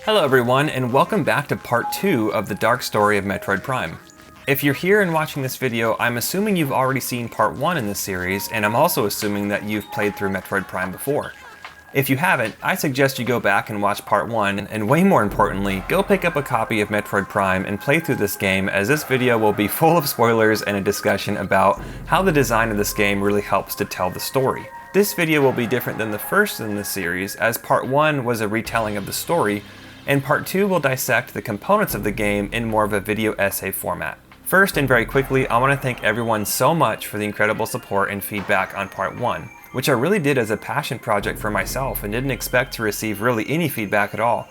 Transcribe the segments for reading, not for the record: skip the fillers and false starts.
Hello everyone, and welcome back to part 2 of the dark story of Metroid Prime. If you're here and watching this video, I'm assuming you've already seen part 1 in this series, and I'm also assuming that you've played through Metroid Prime before. If you haven't, I suggest you go back and watch part 1, and way more importantly, go pick up a copy of Metroid Prime and play through this game, as this video will be full of spoilers and a discussion about how the design of this game really helps to tell the story. This video will be different than the first in the series, as part 1 was a retelling of the story, and part 2 will dissect the components of the game in more of a video essay format. First, and very quickly, I want to thank everyone so much for the incredible support and feedback on part 1, which I really did as a passion project for myself and didn't expect to receive really any feedback at all.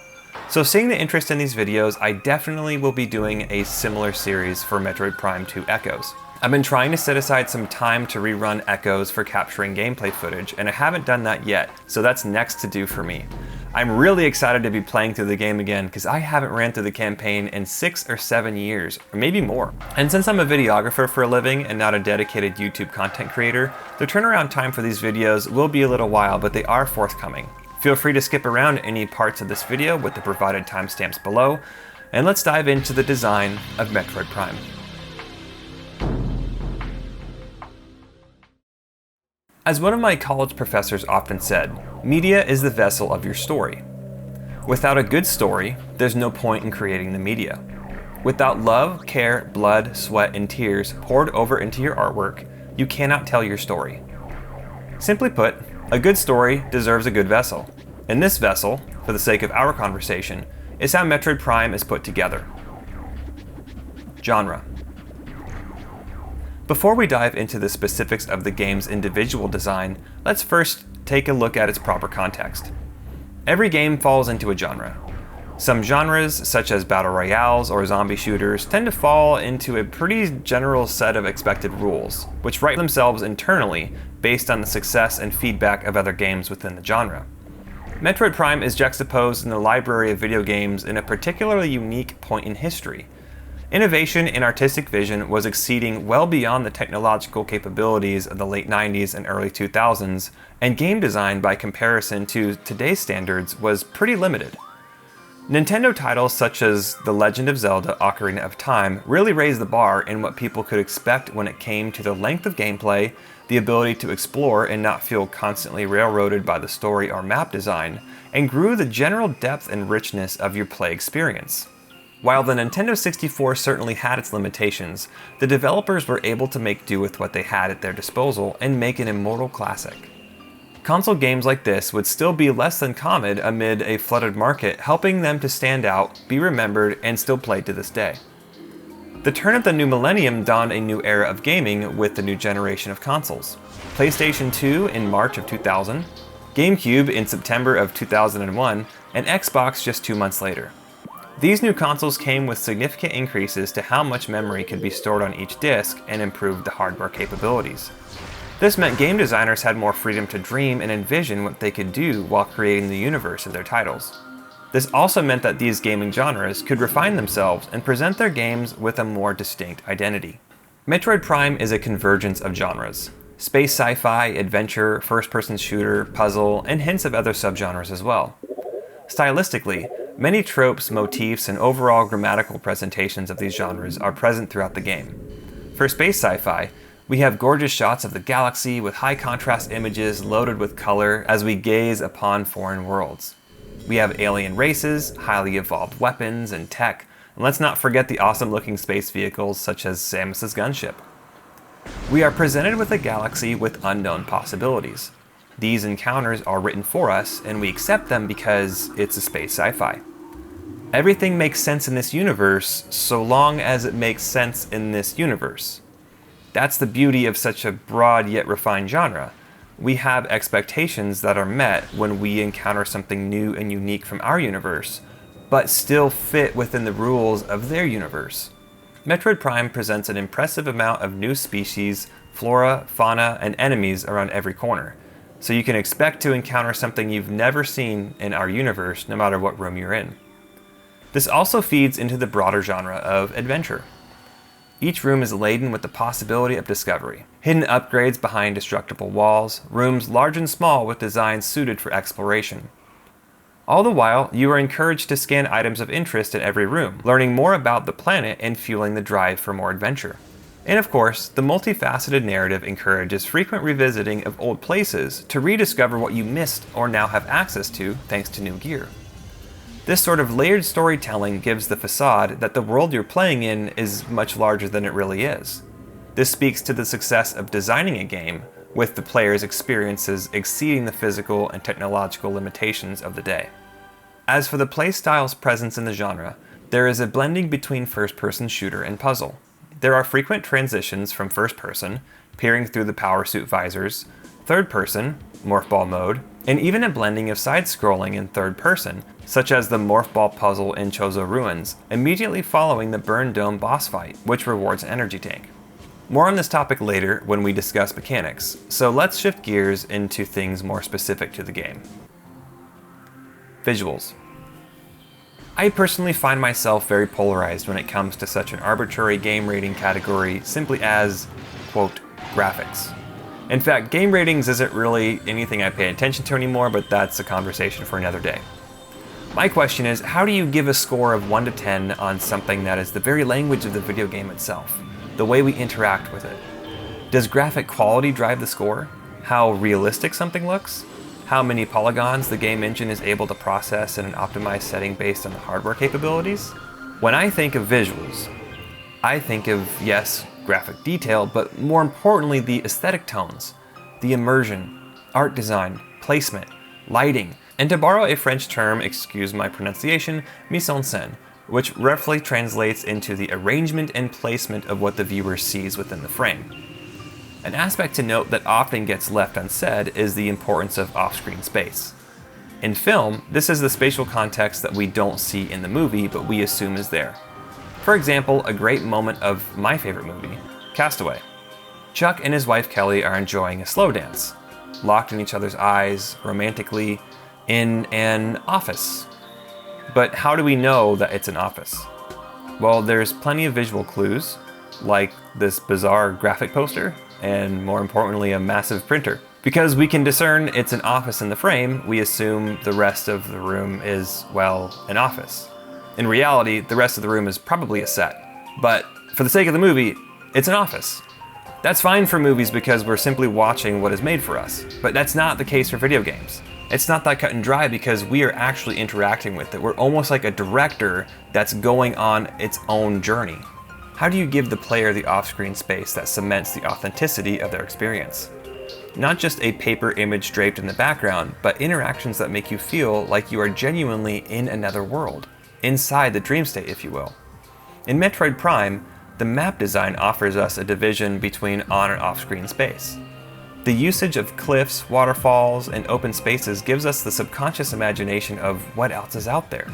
So seeing the interest in these videos, I definitely will be doing a similar series for Metroid Prime 2 Echoes. I've been trying to set aside some time to rerun Echoes for capturing gameplay footage, and I haven't done that yet, so that's next to do for me. I'm really excited to be playing through the game again because I haven't ran through the campaign in 6 or 7 years, or maybe more. And since I'm a videographer for a living and not a dedicated YouTube content creator, the turnaround time for these videos will be a little while, but they are forthcoming. Feel free to skip around any parts of this video with the provided timestamps below, and let's dive into the design of Metroid Prime. As one of my college professors often said, media is the vessel of your story. Without a good story, there's no point in creating the media. Without love, care, blood, sweat, and tears poured over into your artwork, you cannot tell your story. Simply put, a good story deserves a good vessel. And this vessel, for the sake of our conversation, is how Metroid Prime is put together. Genre. Before we dive into the specifics of the game's individual design, let's first take a look at its proper context. Every game falls into a genre. Some genres, such as battle royales or zombie shooters, tend to fall into a pretty general set of expected rules, which write themselves internally based on the success and feedback of other games within the genre. Metroid Prime is juxtaposed in the library of video games in a particularly unique point in history. Innovation in artistic vision was exceeding well beyond the technological capabilities of the late 90s and early 2000s, and game design by comparison to today's standards was pretty limited. Nintendo titles such as The Legend of Zelda: Ocarina of Time really raised the bar in what people could expect when it came to the length of gameplay, the ability to explore and not feel constantly railroaded by the story or map design, and grew the general depth and richness of your play experience. While the Nintendo 64 certainly had its limitations, the developers were able to make do with what they had at their disposal and make an immortal classic. Console games like this would still be less than common amid a flooded market, helping them to stand out, be remembered, and still played to this day. The turn of the new millennium dawned a new era of gaming with the new generation of consoles. PlayStation 2 in March of 2000, GameCube in September of 2001, and Xbox just 2 months later. These new consoles came with significant increases to how much memory could be stored on each disc and improved the hardware capabilities. This meant game designers had more freedom to dream and envision what they could do while creating the universe of their titles. This also meant that these gaming genres could refine themselves and present their games with a more distinct identity. Metroid Prime is a convergence of genres: space sci-fi, adventure, first-person shooter, puzzle, and hints of other subgenres as well. Stylistically, many tropes, motifs, and overall grammatical presentations of these genres are present throughout the game. For space sci-fi, we have gorgeous shots of the galaxy with high contrast images loaded with color as we gaze upon foreign worlds. We have alien races, highly evolved weapons and tech, and let's not forget the awesome looking space vehicles such as Samus's gunship. We are presented with a galaxy with unknown possibilities. These encounters are written for us, and we accept them because it's a space sci-fi. Everything makes sense in this universe, so long as it makes sense in this universe. That's the beauty of such a broad yet refined genre. We have expectations that are met when we encounter something new and unique from our universe, but still fit within the rules of their universe. Metroid Prime presents an impressive amount of new species, flora, fauna, and enemies around every corner. So you can expect to encounter something you've never seen in our universe no matter what room you're in. This also feeds into the broader genre of adventure. Each room is laden with the possibility of discovery. Hidden upgrades behind destructible walls, rooms large and small with designs suited for exploration. All the while, you are encouraged to scan items of interest in every room, learning more about the planet and fueling the drive for more adventure. And of course, the multifaceted narrative encourages frequent revisiting of old places to rediscover what you missed or now have access to thanks to new gear. This sort of layered storytelling gives the facade that the world you're playing in is much larger than it really is. This speaks to the success of designing a game with the player's experiences exceeding the physical and technological limitations of the day. As for the playstyle's presence in the genre, there is a blending between first-person shooter and puzzle. There are frequent transitions from first-person, peering through the power suit visors, third-person, morph ball mode, and even a blending of side-scrolling and third-person, such as the morph ball puzzle in Chozo Ruins, immediately following the Burn Dome boss fight, which rewards an energy tank. More on this topic later when we discuss mechanics, so let's shift gears into things more specific to the game. Visuals. I personally find myself very polarized when it comes to such an arbitrary game rating category simply as, quote, graphics. In fact, game ratings isn't really anything I pay attention to anymore, but that's a conversation for another day. My question is, how do you give a score of 1 to 10 on something that is the very language of the video game itself? The way we interact with it. Does graphic quality drive the score? How realistic something looks? How many polygons the game engine is able to process in an optimized setting based on the hardware capabilities? When I think of visuals, I think of, yes, graphic detail, but more importantly the aesthetic tones, the immersion, art design, placement, lighting, and to borrow a French term, excuse my pronunciation, mise en scène, which roughly translates into the arrangement and placement of what the viewer sees within the frame. An aspect to note that often gets left unsaid is the importance of off-screen space. In film, this is the spatial context that we don't see in the movie, but we assume is there. For example, a great moment of my favorite movie, Castaway. Chuck and his wife Kelly are enjoying a slow dance, locked in each other's eyes, romantically, in an office. But how do we know that it's an office? Well, there's plenty of visual clues, like this bizarre graphic poster, and more importantly, a massive printer. Because we can discern it's an office in the frame, we assume the rest of the room is, well, an office. In reality, the rest of the room is probably a set. But for the sake of the movie, it's an office. That's fine for movies because we're simply watching what is made for us, but that's not the case for video games. It's not that cut and dry because we are actually interacting with it. We're almost like a director that's going on its own journey. How do you give the player the off-screen space that cements the authenticity of their experience? Not just a paper image draped in the background, but interactions that make you feel like you are genuinely in another world, inside the dream state, if you will. In Metroid Prime, the map design offers us a division between on and off-screen space. The usage of cliffs, waterfalls, and open spaces gives us the subconscious imagination of what else is out there,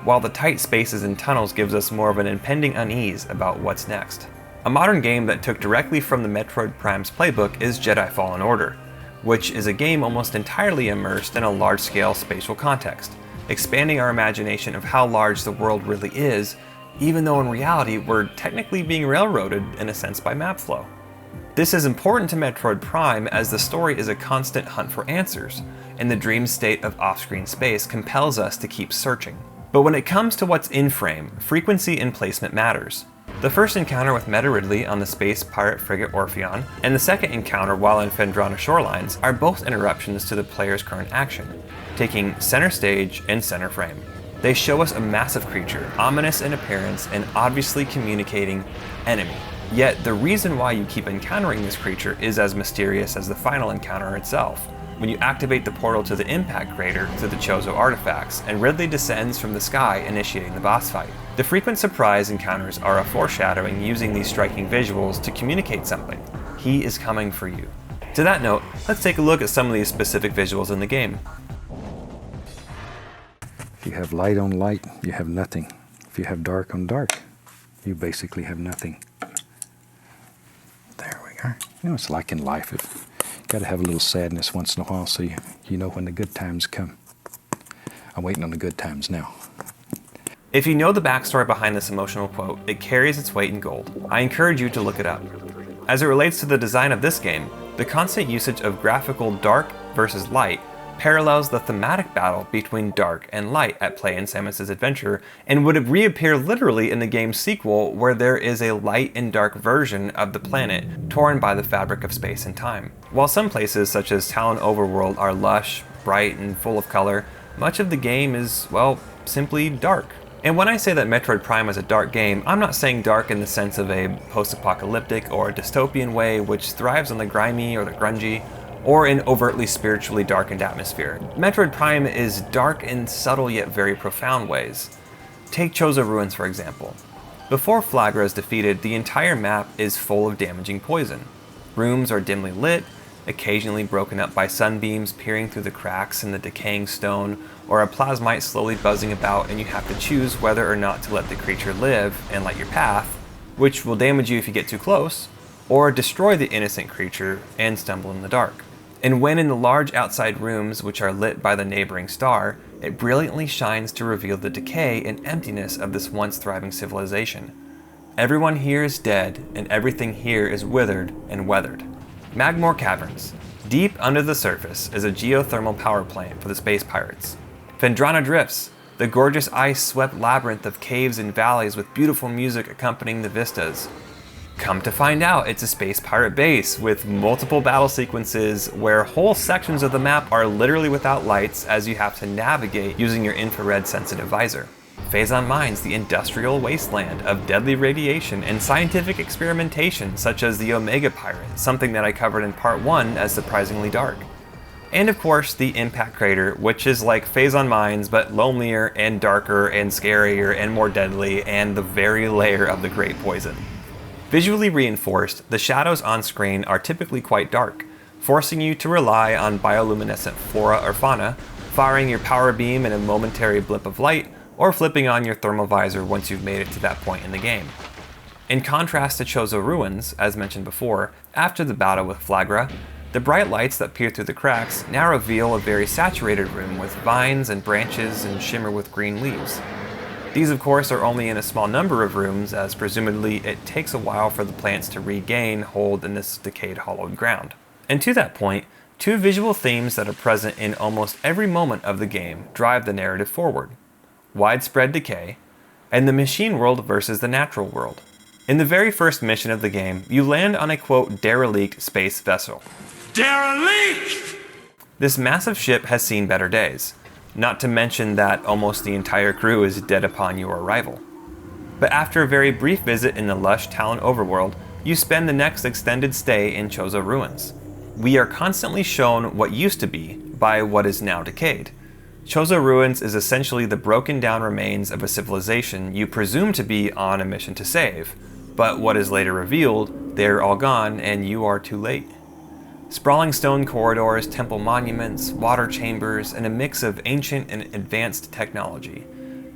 while the tight spaces and tunnels gives us more of an impending unease about what's next. A modern game that took directly from the Metroid Prime's playbook is Jedi Fallen Order, which is a game almost entirely immersed in a large-scale spatial context, expanding our imagination of how large the world really is, even though in reality we're technically being railroaded in a sense by map flow. This is important to Metroid Prime as the story is a constant hunt for answers, and the dream state of off-screen space compels us to keep searching. But when it comes to what's in frame, frequency and placement matters. The first encounter with Meta Ridley on the space pirate frigate Orpheon, and the second encounter while in Phendrana shorelines are both interruptions to the player's current action, taking center stage and center frame. They show us a massive creature, ominous in appearance and obviously communicating enemy. Yet the reason why you keep encountering this creature is as mysterious as the final encounter itself. When you activate the portal to the impact crater through the Chozo artifacts, and Ridley descends from the sky initiating the boss fight. The frequent surprise encounters are a foreshadowing using these striking visuals to communicate something. He is coming for you. To that note, let's take a look at some of these specific visuals in the game. If you have light on light, you have nothing. If you have dark on dark, you basically have nothing. There we go. You know, it's like in life. You got to have a little sadness once in a while so you know when the good times come. I'm waiting on the good times now. If you know the backstory behind this emotional quote, it carries its weight in gold. I encourage you to look it up. As it relates to the design of this game, the constant usage of graphical dark versus light parallels the thematic battle between dark and light at play in Samus's adventure, and would reappear literally in the game's sequel, where there is a light and dark version of the planet torn by the fabric of space and time. While some places, such as Talon Overworld, are lush, bright, and full of color, much of the game is, well, simply dark. And when I say that Metroid Prime is a dark game, I'm not saying dark in the sense of a post-apocalyptic or a dystopian way which thrives on the grimy or the grungy, or an overtly spiritually darkened atmosphere. Metroid Prime is dark in subtle yet very profound ways. Take Chozo Ruins for example. Before Flagra is defeated, the entire map is full of damaging poison. Rooms are dimly lit, occasionally broken up by sunbeams peering through the cracks in the decaying stone, or a plasmite slowly buzzing about, and you have to choose whether or not to let the creature live and light your path, which will damage you if you get too close, or destroy the innocent creature and stumble in the dark. And when in the large outside rooms which are lit by the neighboring star, it brilliantly shines to reveal the decay and emptiness of this once thriving civilization. Everyone here is dead, and everything here is withered and weathered. Magmoor Caverns. Deep under the surface is a geothermal power plant for the space pirates. Phendrana Drifts, the gorgeous ice-swept labyrinth of caves and valleys with beautiful music accompanying the vistas. Come to find out, it's a space pirate base with multiple battle sequences where whole sections of the map are literally without lights as you have to navigate using your infrared sensitive visor. Phazon Mines, the industrial wasteland of deadly radiation and scientific experimentation such as the Omega Pirate, something that I covered in part 1 as surprisingly dark. And of course, the Impact Crater, which is like Phazon Mines but lonelier and darker and scarier and more deadly, and the very lair of the Great Poison. Visually reinforced, the shadows on screen are typically quite dark, forcing you to rely on bioluminescent flora or fauna, firing your power beam in a momentary blip of light, or flipping on your thermal visor once you've made it to that point in the game. In contrast to Chozo Ruins, as mentioned before, after the battle with Flagra, the bright lights that peer through the cracks now reveal a very saturated room with vines and branches and shimmer with green leaves. These of course are only in a small number of rooms, as presumably it takes a while for the plants to regain hold in this decayed hollowed ground. And to that point, two visual themes that are present in almost every moment of the game drive the narrative forward: widespread decay, and the machine world versus the natural world. In the very first mission of the game, you land on a quote derelict space vessel. Derelict! This massive ship has seen better days, not to mention that almost the entire crew is dead upon your arrival. But after a very brief visit in the lush Talon Overworld, you spend the next extended stay in Chozo Ruins. We are constantly shown what used to be by what is now decayed. Chozo Ruins is essentially the broken down remains of a civilization you presume to be on a mission to save, but what is later revealed, they're all gone and you are too late. Sprawling stone corridors, temple monuments, water chambers, and a mix of ancient and advanced technology.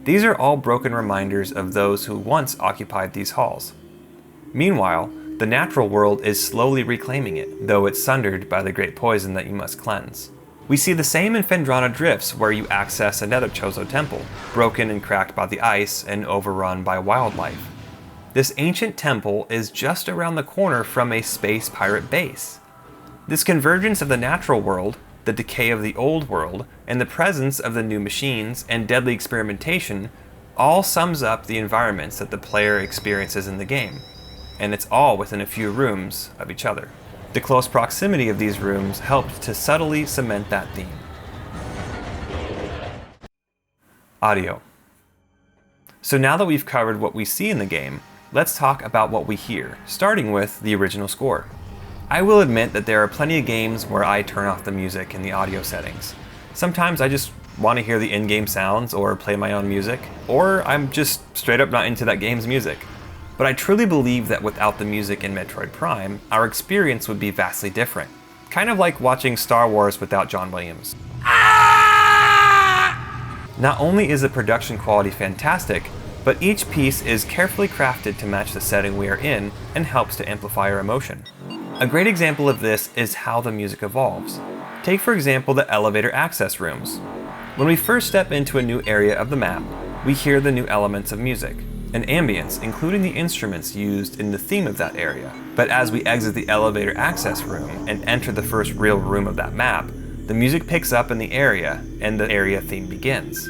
These are all broken reminders of those who once occupied these halls. Meanwhile, the natural world is slowly reclaiming it, though it's sundered by the great poison that you must cleanse. We see the same in Phendrana Drifts, where you access another Chozo temple, broken and cracked by the ice and overrun by wildlife. This ancient temple is just around the corner from a space pirate base. This convergence of the natural world, the decay of the old world, and the presence of the new machines and deadly experimentation all sums up the environments that the player experiences in the game, and it's all within a few rooms of each other. The close proximity of these rooms helped to subtly cement that theme. Audio. So now that we've covered what we see in the game, let's talk about what we hear, starting with the original score. I will admit that there are plenty of games where I turn off the music in the audio settings. Sometimes I just want to hear the in-game sounds or play my own music, or I'm just straight up not into that game's music. But I truly believe that without the music in Metroid Prime, our experience would be vastly different. Kind of like watching Star Wars without John Williams. Not only is the production quality fantastic, but each piece is carefully crafted to match the setting we are in and helps to amplify our emotion. A great example of this is how the music evolves. Take for example the elevator access rooms. When we first step into a new area of the map, we hear the new elements of music, an ambience including the instruments used in the theme of that area. But as we exit the elevator access room and enter the first real room of that map, the music picks up in the area, and the area theme begins.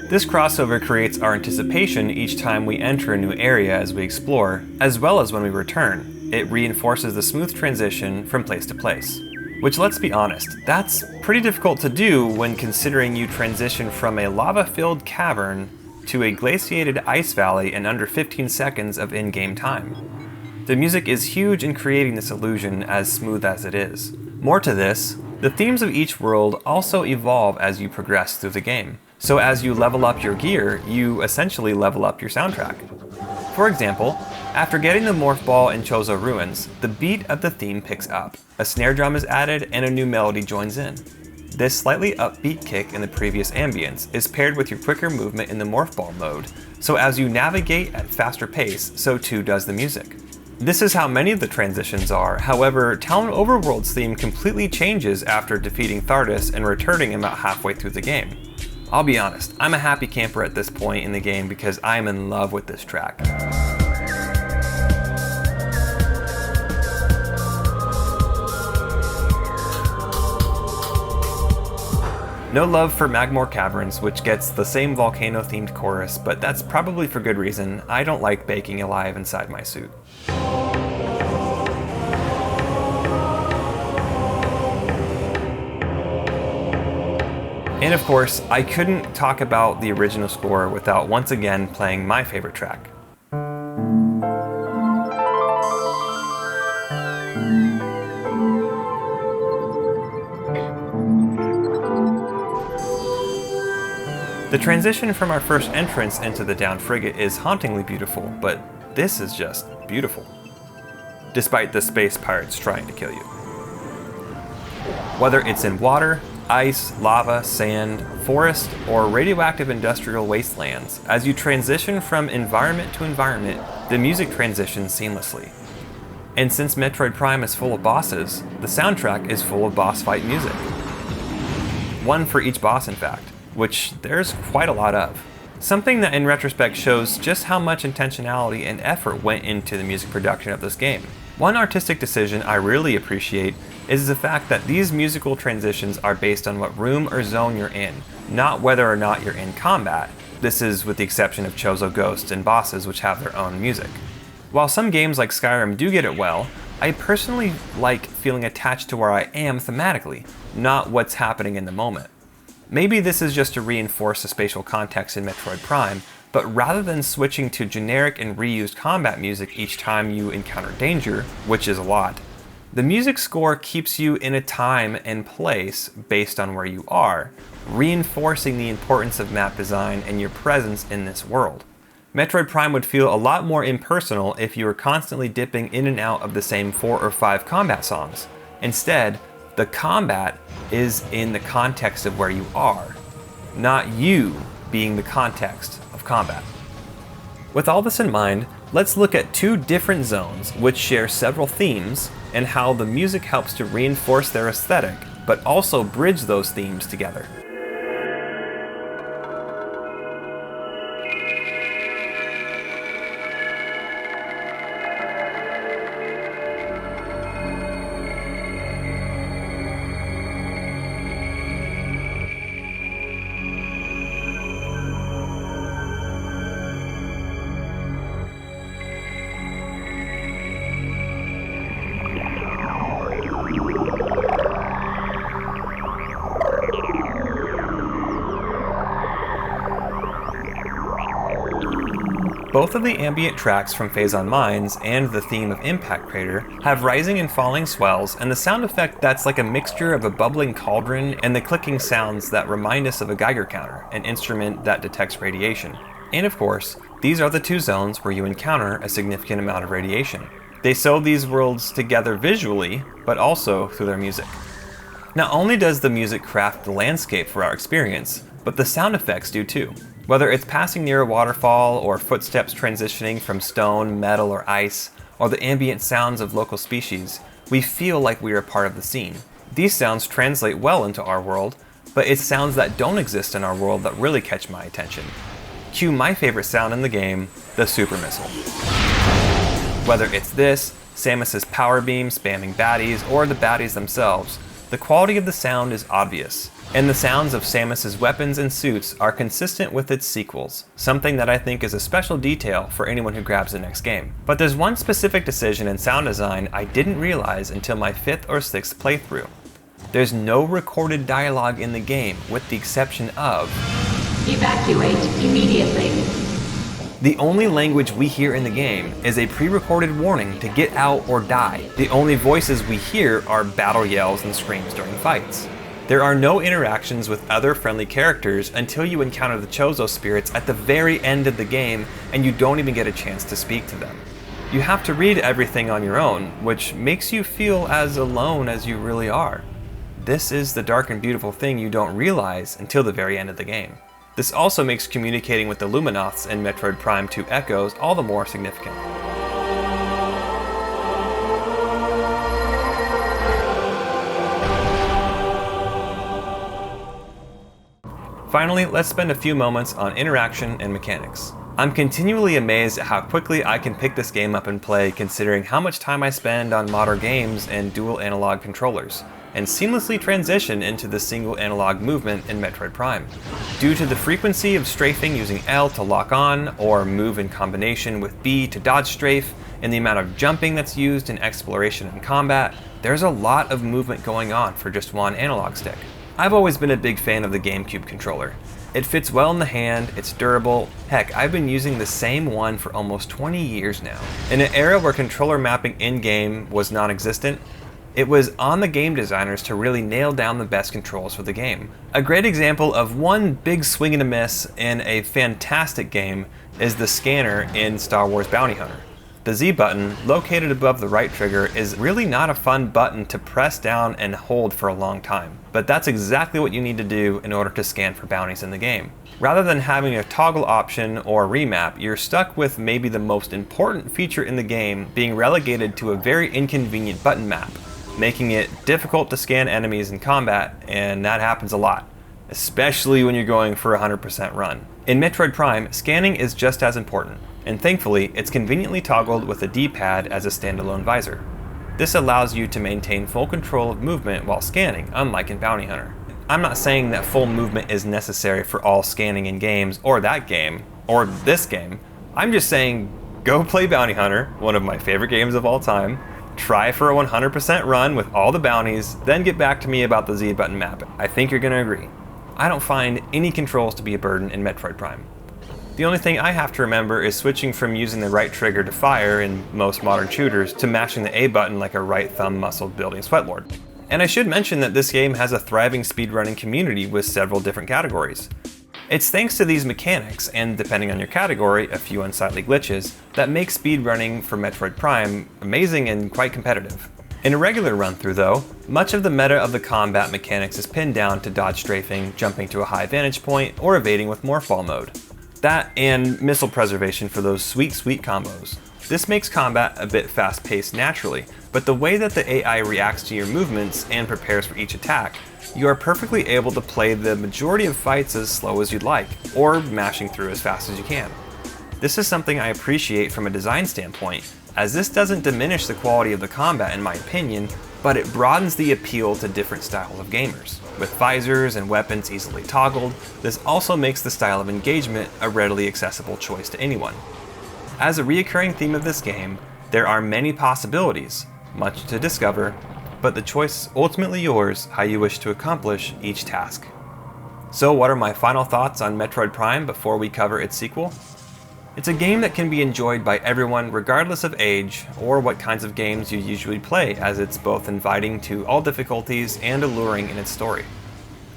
This crossover creates our anticipation each time we enter a new area as we explore, as well as when we return. It reinforces the smooth transition from place to place. Which, let's be honest, that's pretty difficult to do when considering you transition from a lava-filled cavern to a glaciated ice valley in under 15 seconds of in-game time. The music is huge in creating this illusion as smooth as it is. More to this, the themes of each world also evolve as you progress through the game. So as you level up your gear, you essentially level up your soundtrack. For example, after getting the Morph Ball in Chozo Ruins, the beat of the theme picks up, a snare drum is added, and a new melody joins in. This slightly upbeat kick in the previous ambience is paired with your quicker movement in the Morph Ball mode, so as you navigate at faster pace, so too does the music. This is how many of the transitions are, however, Town Overworld's theme completely changes after defeating Thardus and returning about halfway through the game. I'll be honest, I'm a happy camper at this point in the game because I'm in love with this track. No love for Magmore Caverns, which gets the same volcano-themed chorus, but that's probably for good reason. I don't like baking alive inside my suit. And of course, I couldn't talk about the original score without once again playing my favorite track. The transition from our first entrance into the downed frigate is hauntingly beautiful, but this is just beautiful. Despite the space pirates trying to kill you. Whether it's in water, ice, lava, sand, forest, or radioactive industrial wastelands, as you transition from environment to environment, the music transitions seamlessly. And since Metroid Prime is full of bosses, the soundtrack is full of boss fight music. One for each boss, in fact, which there's quite a lot of. Something that in retrospect shows just how much intentionality and effort went into the music production of this game. One artistic decision I really appreciate is the fact that these musical transitions are based on what room or zone you're in, not whether or not you're in combat. This is with the exception of Chozo Ghosts and bosses, which have their own music. While some games like Skyrim do get it well, I personally like feeling attached to where I am thematically, not what's happening in the moment. Maybe this is just to reinforce the spatial context in Metroid Prime, but rather than switching to generic and reused combat music each time you encounter danger, which is a lot, the music score keeps you in a time and place based on where you are, reinforcing the importance of map design and your presence in this world. Metroid Prime would feel a lot more impersonal if you were constantly dipping in and out of the same 4 or 5 combat songs. Instead, the combat is in the context of where you are, not you being the context of combat. With all this in mind, let's look at 2 different zones which share several themes and how the music helps to reinforce their aesthetic, but also bridge those themes together. Both of the ambient tracks from Phazon Mines and the theme of Impact Crater have rising and falling swells and the sound effect that's like a mixture of a bubbling cauldron and the clicking sounds that remind us of a Geiger counter, an instrument that detects radiation. And of course, these are the 2 zones where you encounter a significant amount of radiation. They sew these worlds together visually, but also through their music. Not only does the music craft the landscape for our experience, but the sound effects do too. Whether it's passing near a waterfall, or footsteps transitioning from stone, metal, or ice, or the ambient sounds of local species, we feel like we are part of the scene. These sounds translate well into our world, but it's sounds that don't exist in our world that really catch my attention. Cue my favorite sound in the game, the super missile. Whether it's this, Samus's power beam spamming baddies, or the baddies themselves, the quality of the sound is obvious, and the sounds of Samus's weapons and suits are consistent with its sequels, something that I think is a special detail for anyone who grabs the next game. But there's one specific decision in sound design I didn't realize until my 5th or 6th playthrough. There's no recorded dialogue in the game, with the exception of evacuate immediately. The only language we hear in the game is a pre-recorded warning to get out or die. The only voices we hear are battle yells and screams during fights. There are no interactions with other friendly characters until you encounter the Chozo spirits at the very end of the game, and you don't even get a chance to speak to them. You have to read everything on your own, which makes you feel as alone as you really are. This is the dark and beautiful thing you don't realize until the very end of the game. This also makes communicating with the Auralnauts in Metroid Prime 2 Echoes all the more significant. Finally, let's spend a few moments on interaction and mechanics. I'm continually amazed at how quickly I can pick this game up and play, considering how much time I spend on modern games and dual analog controllers, and seamlessly transition into the single analog movement in Metroid Prime. Due to the frequency of strafing using L to lock on, or move in combination with B to dodge strafe, and the amount of jumping that's used in exploration and combat, there's a lot of movement going on for just one analog stick. I've always been a big fan of the GameCube controller. It fits well in the hand, it's durable. Heck, I've been using the same one for almost 20 years now. In an era where controller mapping in-game was non-existent, it was on the game designers to really nail down the best controls for the game. A great example of one big swing and a miss in a fantastic game is the scanner in Star Wars Bounty Hunter. The Z button, located above the right trigger, is really not a fun button to press down and hold for a long time, but that's exactly what you need to do in order to scan for bounties in the game. Rather than having a toggle option or remap, you're stuck with maybe the most important feature in the game being relegated to a very inconvenient button map, making it difficult to scan enemies in combat, and that happens a lot, especially when you're going for a 100% run. In Metroid Prime, scanning is just as important, and thankfully, it's conveniently toggled with a D-pad as a standalone visor. This allows you to maintain full control of movement while scanning, unlike in Bounty Hunter. I'm not saying that full movement is necessary for all scanning in games, or that game, or this game. I'm just saying, go play Bounty Hunter, one of my favorite games of all time, try for a 100% run with all the bounties, then get back to me about the Z button map. I think you're gonna agree. I don't find any controls to be a burden in Metroid Prime. The only thing I have to remember is switching from using the right trigger to fire in most modern shooters to mashing the A button like a right thumb muscle building sweatlord. And I should mention that this game has a thriving speedrunning community with several different categories. It's thanks to these mechanics, and depending on your category, a few unsightly glitches, that make speedrunning for Metroid Prime amazing and quite competitive. In a regular run-through though, much of the meta of the combat mechanics is pinned down to dodge strafing, jumping to a high vantage point, or evading with morphball mode. That and missile preservation for those sweet combos. This makes combat a bit fast-paced naturally, but the way that the AI reacts to your movements and prepares for each attack, you are perfectly able to play the majority of fights as slow as you'd like, or mashing through as fast as you can. This is something I appreciate from a design standpoint, as this doesn't diminish the quality of the combat in my opinion, but it broadens the appeal to different styles of gamers. With visors and weapons easily toggled, this also makes the style of engagement a readily accessible choice to anyone. As a recurring theme of this game, there are many possibilities, much to discover, but the choice is ultimately yours how you wish to accomplish each task. So what are my final thoughts on Metroid Prime before we cover its sequel? It's a game that can be enjoyed by everyone regardless of age or what kinds of games you usually play, as it's both inviting to all difficulties and alluring in its story.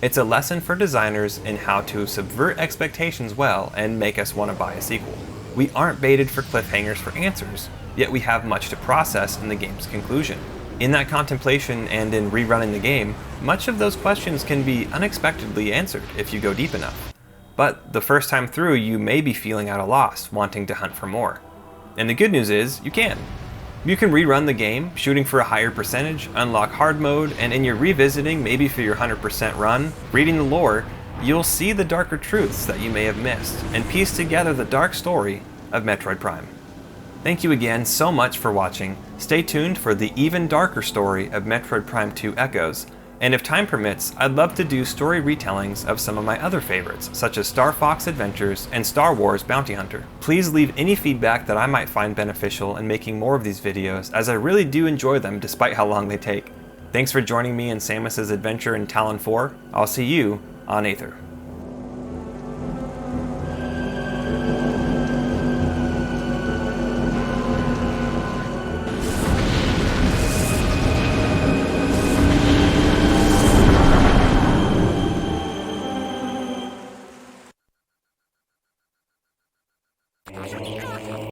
It's a lesson for designers in how to subvert expectations well and make us want to buy a sequel. We aren't baited for cliffhangers for answers, yet we have much to process in the game's conclusion. In that contemplation and in rerunning the game, much of those questions can be unexpectedly answered if you go deep enough. But the first time through, you may be feeling at a loss, wanting to hunt for more. And the good news is, you can. You can rerun the game, shooting for a higher percentage, unlock hard mode, and in your revisiting, maybe for your 100% run, reading the lore, you'll see the darker truths that you may have missed, and piece together the dark story of Metroid Prime. Thank you again so much for watching. Stay tuned for the even darker story of Metroid Prime 2 Echoes, and if time permits, I'd love to do story retellings of some of my other favorites, such as Star Fox Adventures and Star Wars Bounty Hunter. Please leave any feedback that I might find beneficial in making more of these videos, as I really do enjoy them despite how long they take. Thanks for joining me in Samus's adventure in Talon 4. I'll see you on Aether.